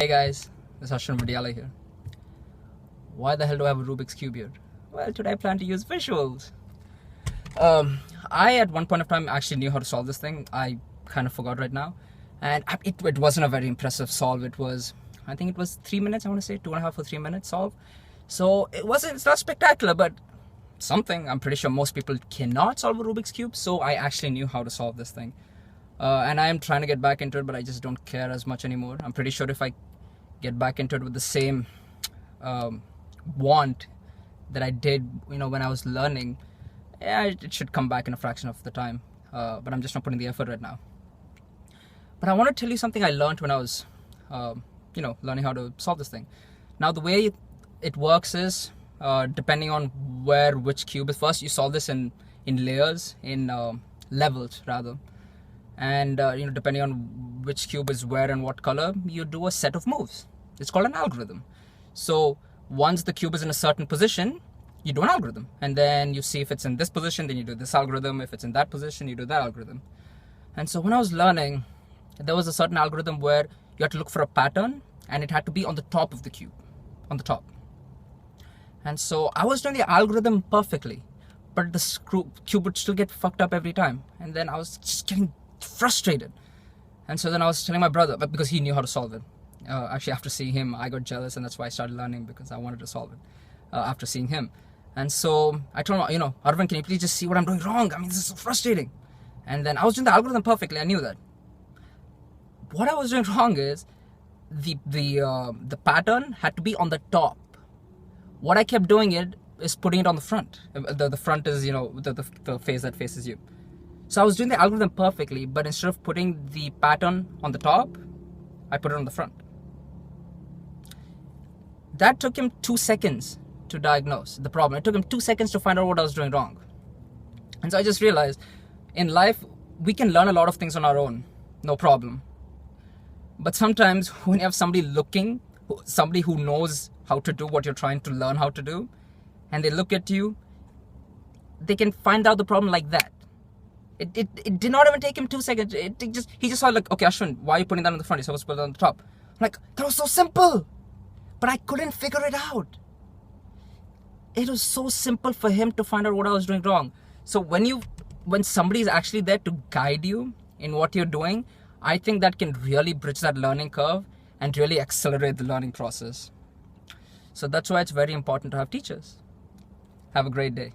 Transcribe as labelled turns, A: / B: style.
A: Hey guys, this is Ashwin Vidyala here. Why the hell do I have a Rubik's Cube here? Well, today I plan to use visuals. I at one point of time actually knew how to solve this thing. I kind of forgot right now. And it wasn't a very impressive solve. I think it was 3 minutes, I want to say, 2.5 or 3 minutes solve. So it's not spectacular, but something. I'm pretty sure most people cannot solve a Rubik's Cube. So I actually knew how to solve this thing. And I am trying to get back into it, but I just don't care as much anymore. I'm pretty sure if I get back into it with the same want that I did, when I was learning, yeah, it should come back in a fraction of the time. But I'm just not putting the effort right now. But I want to tell you something I learned when I was, learning how to solve this thing. Now, the way it works is, depending on which cube is first, you solve this in layers, in levels rather. And depending on which cube is where and what color, you do a set of moves. It's called an algorithm. So once the cube is in a certain position, you do an algorithm, and then you see if it's in this position, then you do this algorithm. If it's in that position, you do that algorithm. And so when I was learning, there was a certain algorithm where you had to look for a pattern, and it had to be on the top of the cube, on the top. And so I was doing the algorithm perfectly, but the cube would still get fucked up every time. And then I was just getting frustrated. And so then I was telling my brother, but because he knew how to solve it. Actually, after seeing him, I got jealous, and that's why I started learning, because I wanted to solve it after seeing him. And so I told him, Arvind, can you please just see what I'm doing wrong? I mean, this is so frustrating. And then I was doing the algorithm perfectly. I knew that. What I was doing wrong is the pattern had to be on the top. What I kept doing is putting it on the front. The front is, the face that faces you. So I was doing the algorithm perfectly, but instead of putting the pattern on the top, I put it on the front. That took him 2 seconds to diagnose the problem. It took him 2 seconds to find out what I was doing wrong. And so I just realized, in life, we can learn a lot of things on our own, no problem. But sometimes when you have somebody somebody who knows how to do what you're trying to learn how to do, and they look at you, they can find out the problem like that. It did not even take him 2 seconds. He just saw, like, okay, Ashwin, why are you putting that on the front? You're supposed to put it on the top. I'm like, that was so simple. But I couldn't figure it out. It was so simple for him to find out what I was doing wrong. So when somebody is actually there to guide you in what you're doing, I think that can really bridge that learning curve and really accelerate the learning process. So that's why it's very important to have teachers. Have a great day.